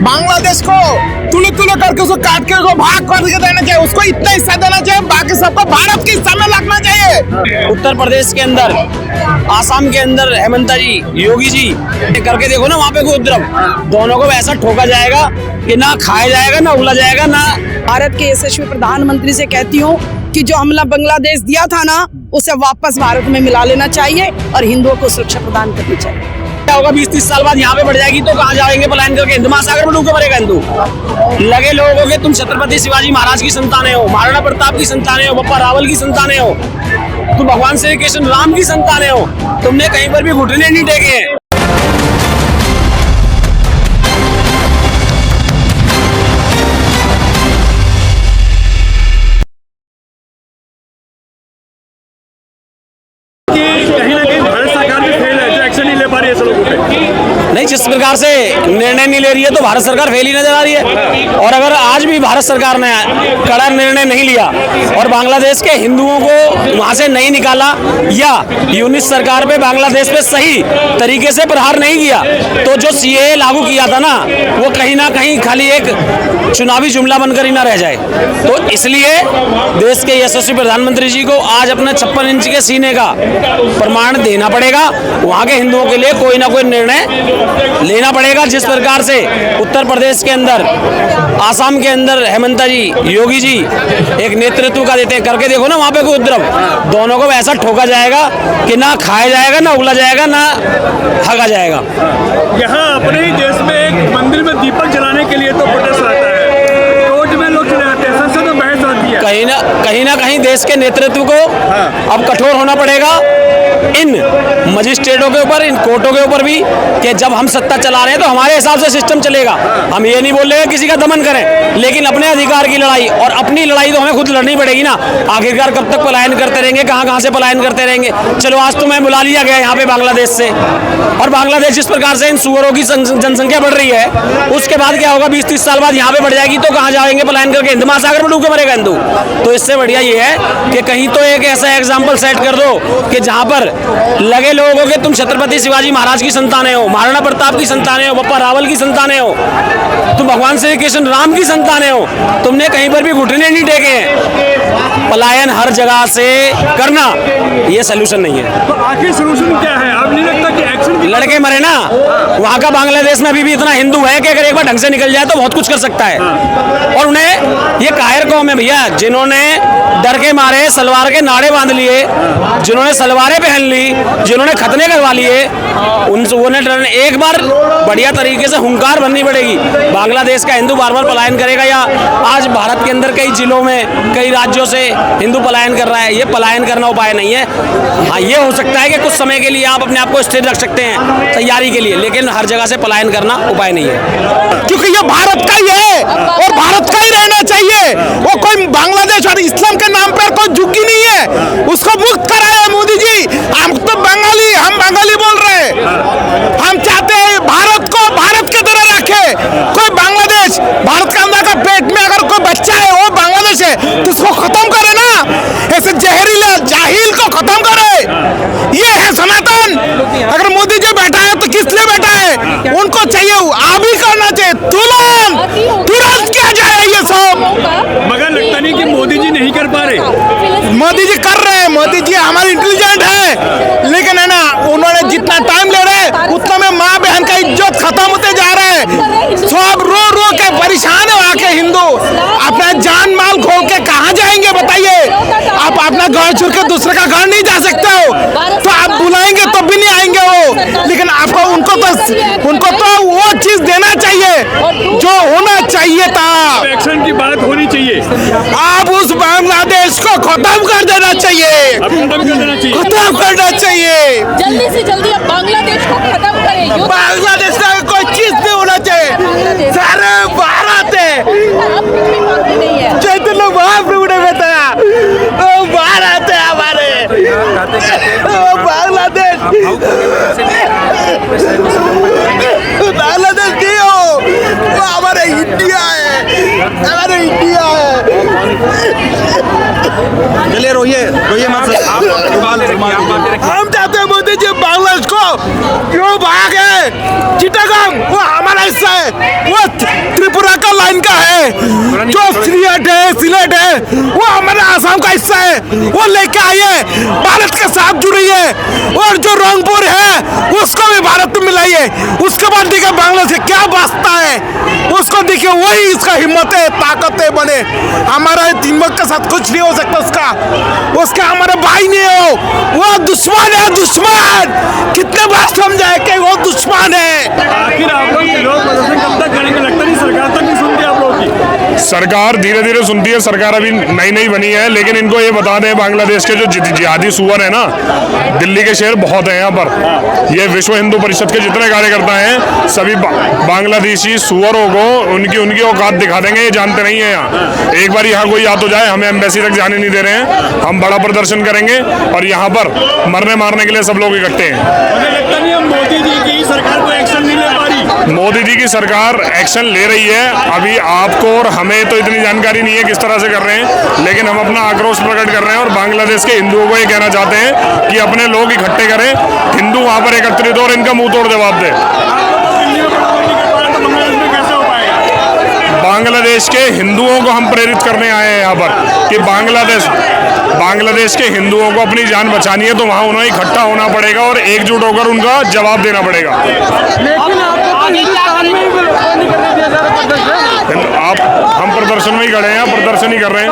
बांग्लादेश को तुले तुले करके उसको काट के उसको भाग करके देना चाहिए, उसको इतना हिस्सा देना चाहिए, बाकी सबको भारत के हिस्सा में लगना चाहिए। उत्तर प्रदेश के अंदर, आसाम के अंदर हेमंत जी, योगी जी करके देखो ना, वहाँ पे कोई उपद्रव, दोनों को ऐसा ठोका जाएगा कि ना खाया जाएगा, ना उगला जाएगा, ना। भारत के यशस्वी प्रधानमंत्री से कहती हूँ कि जो हमला बांग्लादेश दिया था ना, उसे वापस भारत में मिला लेना चाहिए और हिंदुओं को सुरक्षा प्रदान करनी चाहिए। क्या होगा 20-30 साल बाद यहाँ पे बढ़ जाएगी तो कहाँ जाएंगे पलायन करके? हिंद महासागर में डूब के मरेगा हिंदू। लगे लोगों के तुम छत्रपति शिवाजी महाराज की संतानें हो, महाराणा प्रताप की संतानें हो, बप्पा रावल की संतानें हो, तुम भगवान श्री कृष्ण राम की संतानें हो, तुमने कहीं पर भी घुटने नहीं टेके हैं। नहीं, जिस प्रकार से निर्णय नहीं ले रही है तो भारत सरकार फेल ही नजर आ रही है। और अगर आज भी भारत सरकार ने कड़ा निर्णय नहीं लिया और बांग्लादेश के हिंदुओं को वहां से नहीं निकाला या यूनिट सरकार पे बांग्लादेश पे सही तरीके से प्रहार नहीं किया, तो जो सीएए लागू किया था ना, वो कहीं ना कहीं खाली एक चुनावी जुमला बनकर ही ना रह जाए। तो इसलिए देश के यशस्वी प्रधानमंत्री जी को आज अपने 56 इंच के सीने का प्रमाण देना पड़ेगा, वहां के हिंदुओं के लिए कोई ना कोई निर्णय लेना पड़ेगा। जिस प्रकार से उत्तर प्रदेश के अंदर, आसाम के अंदर हेमंत जी, योगी जी एक नेतृत्व का देते करके देखो ना, वहाँ पे कोई उपद्रव, दोनों को ऐसा ठोका जाएगा कि ना खाया जाएगा, ना उगला जाएगा, ना हगा जाएगा। यहाँ अपने ही देश में एक मंदिर में दीपक जलाने के लिए तो प्रोटेस्ट रहता है, कोर्ट में लोग चले जाते हैं, संसद में बहस होती है। कहीं ना कहीं देश के नेतृत्व को अब कठोर होना पड़ेगा इन मजिस्ट्रेटों के ऊपर, इन कोर्टों के ऊपर भी, कि जब हम सत्ता चला रहे हैं तो हमारे हिसाब से सिस्टम चलेगा। हम ये नहीं बोल रहे किसी का दमन करें, लेकिन अपने अधिकार की लड़ाई और अपनी लड़ाई तो हमें खुद लड़नी पड़ेगी ना। आखिरकार कब तक पलायन करते रहेंगे, कहाँ से पलायन करते रहेंगे? चलो आज तो मैं बुला लिया गया यहाँ पे बांग्लादेश से, और बांग्लादेश जिस प्रकार से इन सुअरों की जनसंख्या बढ़ रही है, उसके बाद क्या होगा 20-30 साल बाद यहाँ पे बढ़ जाएगी तो कहाँ जाएंगे पलायन करके? हिंद महासागर में डूब के मरेगा हिंदू। तो इससे बढ़िया ये है कि कहीं तो एक ऐसा एग्जाम्पल सेट कर दो कि जहाँ पर लगे लोगों के तुम छत्रपति शिवाजी महाराज की संतानें हो, महाराणा प्रताप की संतानें हो, बप्पा रावल की संतानें हो, तुम भगवान श्री कृष्ण राम की संतानें हो, तुमने कहीं पर भी घुटने नहीं टेके हैं। पलायन हर जगह से करना ये सलूशन नहीं है। तो आखिर सलूशन क्या है? अब नहीं लगता कि एक्शन लड़के मरे ना, वहाँ का बांग्लादेश में अभी भी इतना हिंदू है कि अगर एक बार ढंग से निकल जाए तो बहुत कुछ कर सकता है। और उन्हें ये कायर कौम है भैया, जिन्होंने डर के मारे सलवार के नाड़े बांध लिए, जिन्होंने सलवारें पहन ली, जिन्होंने खतने करवा लिए, उन्हें एक बार बढ़िया तरीके से हुंकार बननी पड़ेगी। बांग्लादेश का हिंदू बार बार पलायन करेगा, या आज भारत के अंदर कई जिलों में, कई राज्यों से हिंदू पलायन कर रहा है, ये पलायन करना उपाय नहीं है। हाँ, ये हो सकता है कि कुछ समय के लिए आप अपने आप को स्थिर रख सकते हैं तैयारी के लिए, लेकिन हर जगह से पलायन करना उपाय नहीं है, क्योंकि ये भारत का ही है और भारत का ही रहना चाहिए। वो कोई बांग्लादेश और इस्लाम के नाम पर कोई झुकी नहीं है, उसको मुक्त कराया मोदी जी। हम तो बंगाली, हम बंगाली बोल रहे हैं, हम चाहते हैं भारत को भारत की तरह रखे। कोई बांग्लादेश, भारत का अंदर का पेट में अगर कोई बच्चा है वो बांग्लादेश है तो उसको खत्म करे ना, ऐसे जहरीले जाहिल को खत्म करे। ये है सनातन। अगर मोदी जी बैठा है तो किस लिए बैठा है? उनको चाहिए, अभी करना चाहिए, तुरंत किया जाए ये सब। मगर लगता नहीं कि मोदी जी नहीं कर पा रहे। मोदी जी कर रहे हैं, मोदी जी हमारे इंटेलिजेंट है, लेकिन है ना, उन्होंने जितना टाइम ले रहे हैं उतना में माँ बहन का इज्जत खत्म होते जा रहा है। सब रो रो के परेशान है वहाँ के हिंदू, अपना जान माल खोल के कहाँ जाएंगे बताइए? आप अपना घर छोड़ के दूसरे का घर नहीं जा सकते हो, तो आप बुलाएंगे तो भी नहीं आएंगे वो। लेकिन आपको उनको तो वो चीज देना चाहिए जो होना चाहिए था। एक्शन की बात होनी चाहिए। आप उस बांग्लादेश को खत्म कर देना चाहिए, खत्म करना चाहिए। जल्दी से जल्दी अब बांग्लादेश को खत्म करें। बांग्लादेश का कोई चीज नहीं होना चाहिए, सारे भारत है। चैतन्य महाप्रभु ने बताया, वो भारत है हमारे, वो बांग्लादेश बांग्लादेश नहीं हो, वो हमारे इंडिया है, हमारे इंडिया है। चलिए रोइए हम चाहते हैं मोदी जी बांग्लादेश को क्यों भागे, चिटागोंग जो सिलेट है वो हमारे आसाम का हिस्सा है, वो लेके आई है, भारत के साथ जुड़ी है। और जो रंगपुर है उसको भी भारत में मिलाई है। उसके बाद देखिए बांग्लादेश से क्या वास्ता है, उसको देखिए वही इसका हिम्मत है, ताकत है बने। हमारा तिम्बक के साथ कुछ नहीं हो सकता, उसका हमारे भाई नहीं हो, वो दुश्मन है, दुश्मन। कितने बार समझाए कि वो दुश्मन है। आखिर आप लोग विरोध प्रदर्शन कब तक करेंगे? लगता नहीं सरकार तक नहीं सुनती आप लोगों की। सरकार धीरे धीरे सुनती है। सरकार अभी नई नई बनी है, लेकिन इनको ये बता दें, बांग्लादेश के जो जिहादी सुअर है ना, दिल्ली के शेर बहुत हैं यहाँ पर। ये विश्व हिंदू परिषद के जितने कार्यकर्ता हैं सभी बांग्लादेशी सुअरों को उनकी औकात दिखा देंगे। ये जानते नहीं है यहाँ। एक बार यहाँ कोई आ तो जाए, हमें एम्बेसी तक जाने नहीं दे रहे हैं। हम बड़ा प्रदर्शन करेंगे और यहाँ पर मरने मारने के लिए सब लोग इकट्ठे हैं। मुझे लगता नहीं है मोदी जी की सरकार कोई एक्शन नहीं ले पा रही। मोदी जी की सरकार एक्शन ले रही है। अभी आपको और हमें तो इतनी जानकारी नहीं है किस तरह से कर रहे हैं, लेकिन हम अपना आक्रोश प्रकट कर रहे हैं और बांग्लादेश के हिंदुओं को ये कहना चाहते हैं कि अपने लोग इकट्ठे करें, हिंदू वहाँ पर एकत्रित हो और इनका मुंह तोड़ जवाब दें। बांग्लादेश के हिंदुओं को हम प्रेरित करने आए हैं यहाँ पर कि बांग्लादेश के हिंदुओं को अपनी जान बचानी है, तो वहाँ उन्हें इकट्ठा होना पड़ेगा और एकजुट होकर उनका जवाब देना पड़ेगा। हम प्रदर्शन में ही खड़े हैं, प्रदर्शन ही कर रहे हैं।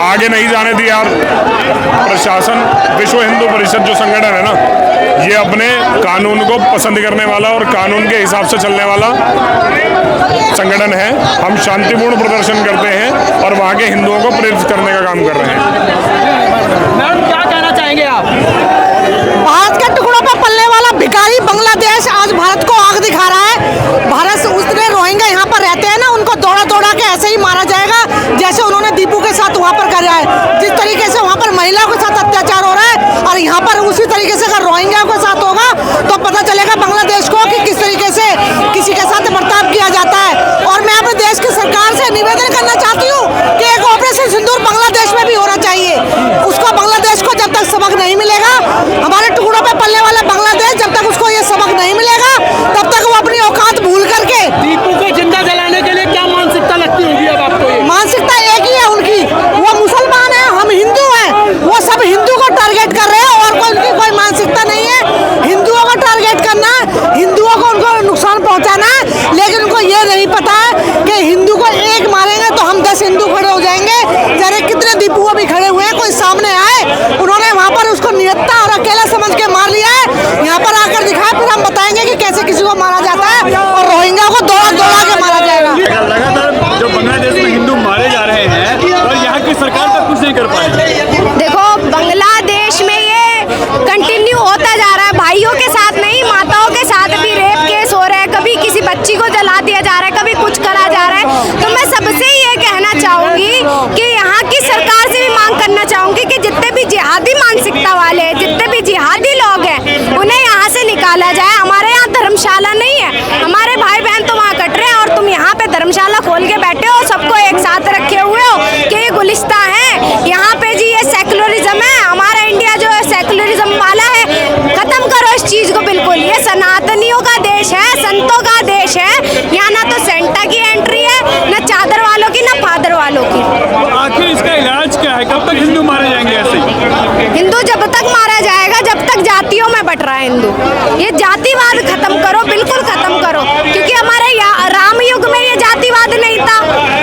आगे नहीं जाने दिया यार। प्रशासन, विश्व हिंदू परिषद जो संगठन है ना, ये अपने कानून को पसंद करने वाला और कानून के हिसाब से चलने वाला संगठन है। हम शांतिपूर्ण प्रदर्शन करते हैं और वहाँ के हिंदुओं को प्रेरित करने का काम कर रहे हैं। मैम क्या कहना चाहेंगे आप? भारत के टुकड़ों पर पलने वाला भिखारी बांग्लादेश आज भारत को आग दिखा रहा है। भारत से उतने रोहिंग्या यहाँ पर रहते हैं ना, उनको दौड़ा दौड़ा के ऐसे ही मारा जाएगा जैसे उन्होंने दीपू के साथ वहाँ पर करा है। जिस तरीके से वहाँ पर महिलाओं के साथ अत्याचार हो रहा है और यहाँ पर उसी तरीके से अगर रोहिंग्या के साथ होगा तो पता चलेगा बांग्लादेश को कि किस तरीके से किसी के साथ बर्ताव किया जाता है। और मैं अपने देश की सरकार से निवेदन करना चाहती हूँ कि एक ऑपरेशन सिंदूर बांग्लादेश में भी होना चाहिए। उसको बांग्लादेश को जब तक सबक नहीं मिलेगा, हमारे टुकड़ों पे पलने वाला बांग्लादेश जब तक उसको ये सबक नहीं मिलेगा, तब तक वो अपनी औकात भूल करके। दीपू को जिंदा जलाने के लिए क्या मानसिकता लगती होगी अब आपको? मानसिकता एक ही है उनकी, वो मुसलमान है, हम हिंदू हैं। वो सब हिंदू को टारगेट कर रहे हैं और उनकी कोई मानसिकता नहीं है। हिंदुओं को टारगेट करना, हिंदुओं को उनको नुकसान पहुंचाना है, लेकिन उनको ये नहीं पता है कि हिंदू को एक मारेंगे तो हम 10 हिंदू खड़े हो जाएंगे। जरा कितने दीपू भी खड़े हुए हैं, कोई सामने आए, उन्होंने वहाँ पर उसको निहत्था और अकेला समझ के मार लिया है। यहाँ पर आकर दिखाए, फिर हम बताएंगे कि कैसे किसी को मारा जाता है और रोहिंग्या को दौड़ा दौड़ा के मारा जाएगा। लगातार जो बांग्लादेश में हिंदू मारे जा रहे हैं और यहाँ की सरकार तक कुछ नहीं कर पाई। देखो, बांग्लादेश में ये कंटिन्यू होता जा रहा है। भाइयों के साथ नहीं, माताओं के साथ भी रेप केस हो रहे हैं। कभी किसी बच्ची को जला दिया जा रहा है, कभी कुछ करा जा रहा है। तो मैं सबसे ये कहना चाहूँगी कि यहाँ की सरकार से भी मांग करना चाहूँगी कि जितने भी जिहादी मानसिकता वाले हैं, जितने भी जिहादी लोग हैं, उन्हें यहाँ से निकाला जाए। हमारे यहाँ धर्मशाला नहीं है, हमारे भाई बहन तो वहाँ कट रहे हैं और तुम यहाँ पे धर्मशाला खोल के बैठे हो, सबको एक साथ रखे हुए हो कि ये गुलिस्ता है। यहाँ पे जी ये सेकुलरिज्म है, हमारा इंडिया जो है सेकुलरिज्म वाला है। खत्म करो इस चीज को बिल्कुल। ये सनातनियों का देश है, संतों का देश है। यहाँ ना तो सेंटा की एंट्री है, ना चादर वालों की, ना फादर वालों की। तो आखिर इसका इलाज क्या है? कब तक हिंदू मारे जाएंगे ऐसे ही? हिंदू जब तक मारा जाएगा जब तक जातियों में बट रहा है हिंदू। ये जातिवाद खत्म करो, बिल्कुल खत्म करो, क्योंकि हमारे राम युग में ये जातिवाद नहीं था।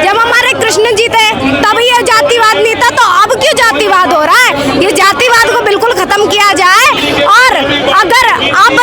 जब हमारे कृष्ण जी थे तब ये जातिवाद नहीं था, तो अब क्यों जातिवाद हो रहा है? ये जातिवाद को बिल्कुल खत्म किया जाए। और अगर अब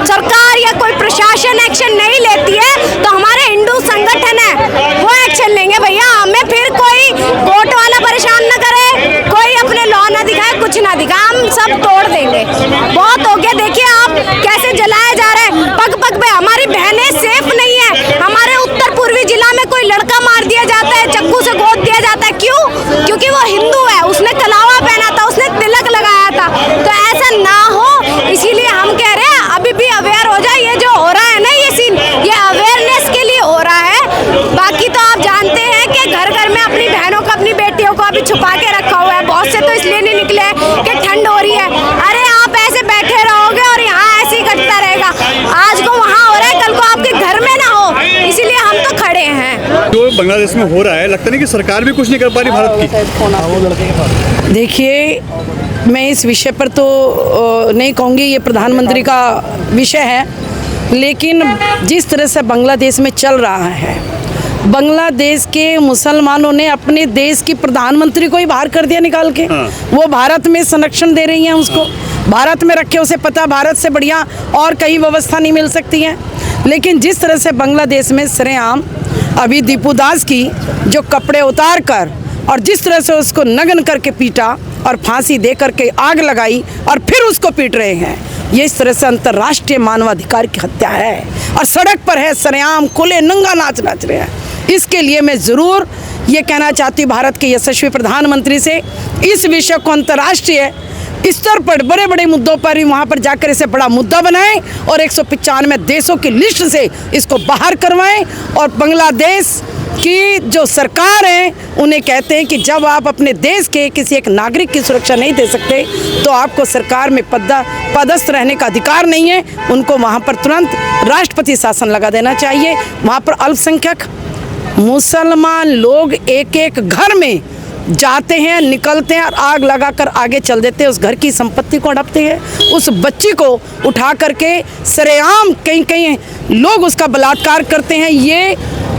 सरकार या कोई प्रशासन एक्शन नहीं लेती है तो हमारे हिंदू संगठन है वो एक्शन लेंगे भैया। हमें फिर कोई कोर्ट वाला परेशान न करे, कोई अपने लॉ ना दिखाए, कुछ ना दिखाए, हम सब तोड़ देंगे। बहुत हो गया। देखिए आप कैसे जलाए जा रहे हैं, पग पग बांग्लादेश में हो रहा है, लगता नहीं कि सरकार भी कुछ नहीं कर पा रही भारत की? देखिए, मैं इस विषय पर तो नहीं कहूँगी, ये प्रधानमंत्री का विषय है, लेकिन जिस तरह से बांग्लादेश में चल रहा है, बांग्लादेश के मुसलमानों ने अपने देश की प्रधानमंत्री को ही बाहर कर दिया निकाल के। वो भारत में संरक्षण दे रही हैं उसको, भारत में रखे, उसे पता भारत से बढ़िया और कहीं व्यवस्था नहीं मिल सकती है। लेकिन जिस तरह से बांग्लादेश में सरेआम अभी दीपू दास की जो कपड़े उतार कर और जिस तरह से उसको नग्न करके पीटा और फांसी दे करके आग लगाई और फिर उसको पीट रहे हैं, ये इस तरह से अंतर्राष्ट्रीय मानवाधिकार की हत्या है। और सड़क पर है सरेआम खुले नंगा नाच रहे हैं। इसके लिए मैं ज़रूर ये कहना चाहती हूँ भारत के यशस्वी प्रधानमंत्री से, इस विषय को अंतर्राष्ट्रीय स्तर पर बड़े बड़े मुद्दों पर ही वहाँ पर जाकर इसे बड़ा मुद्दा बनाएं और 195 देशों की लिस्ट से इसको बाहर करवाएं। और बांग्लादेश की जो सरकार है उन्हें कहते हैं कि जब आप अपने देश के किसी एक नागरिक की सुरक्षा नहीं दे सकते तो आपको सरकार में पदस्थ रहने का अधिकार नहीं है। उनको वहाँ पर तुरंत राष्ट्रपति शासन लगा देना चाहिए। वहाँ पर अल्पसंख्यक मुसलमान लोग एक एक घर में जाते हैं, निकलते हैं और आग लगाकर आगे चल देते हैं, उस घर की संपत्ति को हड़पते हैं, उस बच्ची को उठा करके सरेआम कहीं कहीं लोग उसका बलात्कार करते हैं। ये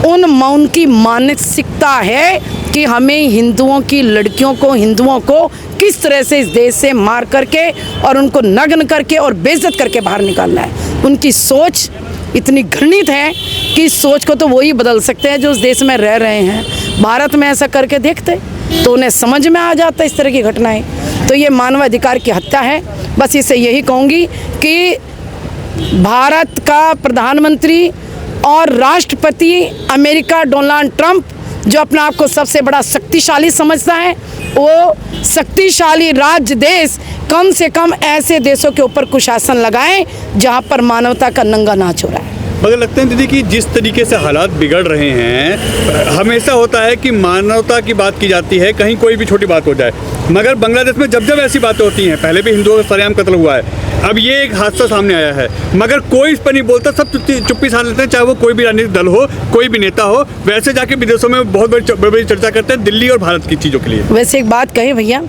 उनकी मानसिकता है कि हमें हिंदुओं की लड़कियों को, हिंदुओं को किस तरह से इस देश से मार करके और उनको नग्न करके और बेइज्जत करके बाहर निकालना है। उनकी सोच इतनी घृणित है कि इस सोच को तो वही बदल सकते हैं जो उस देश में रह रहे हैं। भारत में ऐसा करके देखते तो उन्हें समझ में आ जाता इस तरह की घटनाएं। तो ये मानवाधिकार की हत्या है। बस इससे यही कहूँगी कि भारत का प्रधानमंत्री और राष्ट्रपति अमेरिका डोनाल्ड ट्रंप, जो अपने आप को सबसे बड़ा शक्तिशाली समझता है, वो शक्तिशाली राज्य देश कम से कम ऐसे देशों के ऊपर कुशासन लगाएं जहां पर मानवता का नंगा नाच हो रहा है। मगर लगता है दीदी कि जिस तरीके से हालात बिगड़ रहे हैं, हमेशा होता है कि मानवता की बात की जाती है, कहीं कोई भी छोटी बात हो जाए, मगर बांग्लादेश में जब जब ऐसी बातें होती हैं, पहले भी हिंदुओं का सरेआम कत्ल हुआ है, अब ये एक हादसा सामने आया है, मगर कोई इस पर नहीं बोलता, सब चुप्पी साध लेते हैं, चाहे वो कोई भी राजनीतिक दल हो, कोई भी नेता हो। वैसे जाके विदेशों में बहुत बड़ी चर्चा करते हैं दिल्ली और भारत की चीज़ों के लिए। वैसे एक बात कहें भैया,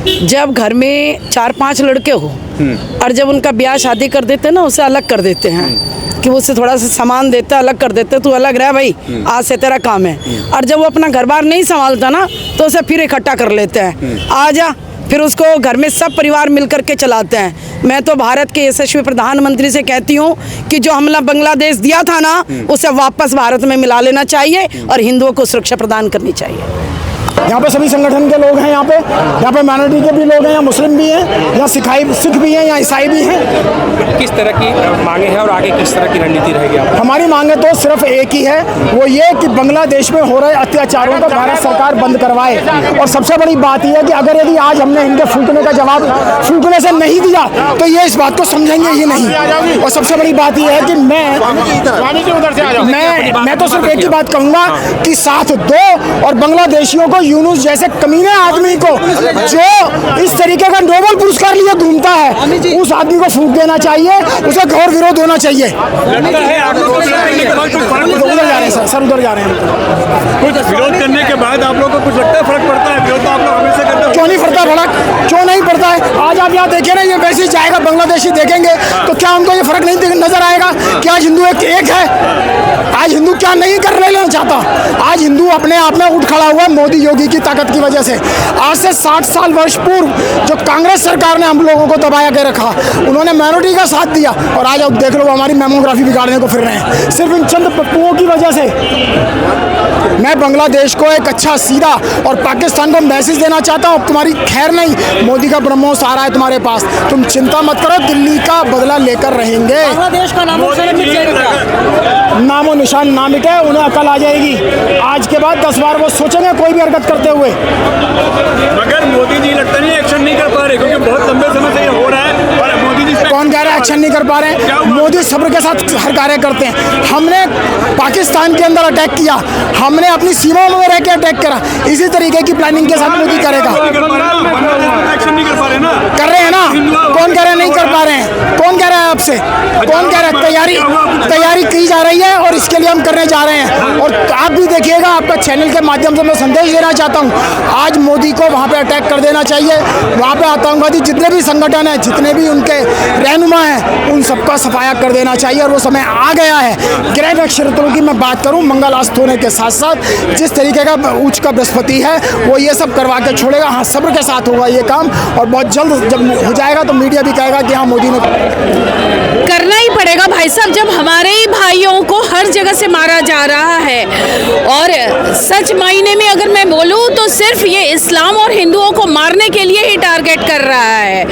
जब घर में 4-5 लड़के हो और जब उनका ब्याह शादी कर देते हैं ना, उसे अलग कर देते हैं कि उसे थोड़ा सा सामान देते, अलग कर देते, तू अलग रह भाई, आज से तेरा काम है। और जब वो अपना घर बार नहीं संभालता ना तो उसे फिर इकट्ठा कर लेते हैं, आ जा, फिर उसको घर में सब परिवार मिलकर के चलाते हैं। मैं तो भारत के यशस्वी प्रधानमंत्री से कहती हूँ कि जो हमला बांग्लादेश दिया था ना, उसे वापस भारत में मिला लेना चाहिए और हिंदुओं को सुरक्षा प्रदान करनी चाहिए। यहाँ पे सभी संगठन के लोग हैं, यहाँ पे माइनॉरिटी के भी लोग हैं, यहाँ मुस्लिम भी हैं, यहाँ सिख भी हैं, यहाँ ईसाई भी हैं। किस तरह की मांगे हैं और आगे किस तरह की रणनीति रहेगी? हमारी मांगे तो सिर्फ एक ही है, वो ये कि बांग्लादेश में हो रहे अत्याचारों को भारत सरकार बंद करवाए। और सबसे बड़ी बात यह है कि अगर यदि आज हमने इनके फूकने का जवाब फूकने से नहीं दिया तो ये इस बात को समझेंगे ही नहीं। और सबसे बड़ी बात यह है कि मैं तो सिर्फ एक ही बात कहूँगा कि साथ दो और बांग्लादेशियों को यूनुस जैसे कमीने आदमी को जो इस तरीके का नोबेल पुरस्कार लिए घूमता है, उस आदमी को फूंक देना चाहिए, उसे घोर विरोध होना चाहिए। उधर जा रहे हैं सर, उधर जा रहे हैं। कुछ विरोध करने के बाद आप लोगों को कुछ लगता है फर्क पड़ता है? विरोध तो आप लोग हमेशा करते हैं। क्यों नहीं पड़ता फर्क? क्यों नहीं पड़ता है? आज आप यहाँ देखें ना, ये वैसे ही जाएगा, बांग्लादेशी देखेंगे तो क्या उनको ये फर्क नहीं नजर आएगा कि आज हिंदू एक है? आज हिंदू क्या नहीं कर लेना चाहता? आज हिंदू अपने आप में उठ खड़ा हुआ मोदी योगी की ताकत की वजह से। आज से 60 वर्ष पूर्व जो कांग्रेस सरकार ने हम लोगों को दबाया के रखा, उन्होंने माइनॉरिटी का साथ दिया और आज अब देख लो हमारी मेमोग्राफी बिगाड़ने को फिर रहे हैं सिर्फ इन चंद पप्पुओं की वजह से। मैं बांग्लादेश को एक अच्छा सीधा और पाकिस्तान को मैसेज देना चाहता हूँ, तुम्हारी खैर नहीं, मोदी का ब्रह्मोस आ रहा है तुम्हारे पास, तुम चिंता मत करो, दिल्ली का बदला लेकर रहेंगे। बांग्लादेश का नामो निशान ना मिटे, उन्हें अकल आ जाएगी। आज के बाद 10 बार वो सोचेंगे कोई भी हरकत करते हुए। मगर मोदी जी लगता नहीं एक्शन नहीं कर पा रहे, क्योंकि बहुत लंबे समय से ये हो रहा है और मोदी जी कौन कह रहा है एक्शन नहीं कर पा रहे हैं? मोदी सब्र के साथ हर कार्य करते हैं। हमने पाकिस्तान के अंदर अटैक किया, हमने अपनी सीमाओं में रह के अटैक करा, इसी तरीके की प्लानिंग के साथ मोदी करेगा। एक्शन नहीं कर पा रहे ना। कर रहे हैं ना, कौन कह रहा है नहीं कर पा रहे हैं? कौन कह रहा है आपसे? कौन कह रहा है? तैयारी की जा रही है और इसके लिए हम करने जा रहे हैं। और आप भी देखिएगा, आपका चैनल के माध्यम से मैं संदेश देना चाहता हूँ, आज मोदी को वहाँ पे अटैक कर देना चाहिए। वहाँ पे आतंकवादी जितने भी संगठन हैं, जितने भी उनके रहनुमा हैं, उन सबका सफाया कर देना चाहिए। और वो समय आ गया है। गृह नक्षत्रों की मैं बात करूँ, मंगल अस्त होने के साथ साथ जिस तरीके का उच्च का बृहस्पति है, वो ये सब करवा के छोड़ेगा। हाँ, सब्र के साथ होगा ये काम, और बहुत जल्द जब हो जाएगा तो मीडिया भी कहेगा कि हाँ, मोदी ने करना ही पड़ेगा भाई साहब। जब हमारे ही भाइयों को हर जगह से मारा जा रहा है, और सच मायने में अगर मैं बोलूं तो सिर्फ ये इस्लाम और हिंदुओं को मारने के लिए ही टारगेट कर रहा है।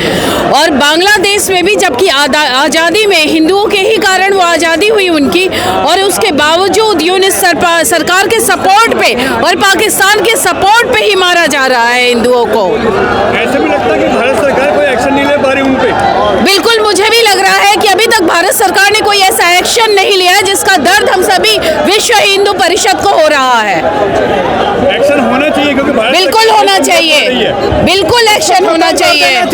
और बांग्लादेश में भी, जबकि आज़ादी में हिंदुओं के ही कारण वो आज़ादी हुई उनकी, और उसके बावजूद यूनिस सरकार के सपोर्ट पे और पाकिस्तान के सपोर्ट पे ही मारा जा रहा है हिंदुओं को। ऐसे भी लगता है कि भारत सरकार कोई एक्शन नहीं ले पा रही उन पे। बिल्कुल, मुझे भी लग रहा है कि अभी तक भारत सरकार ने कोई ऐसा एक्शन नहीं लिया है जिसका दर्द हम सभी विश्व हिंदू परिषद को हो रहा है। एक्शन होना चाहिए, क्योंकि बिल्कुल होना चाहिए, बिल्कुल एक्शन होना चाहिए।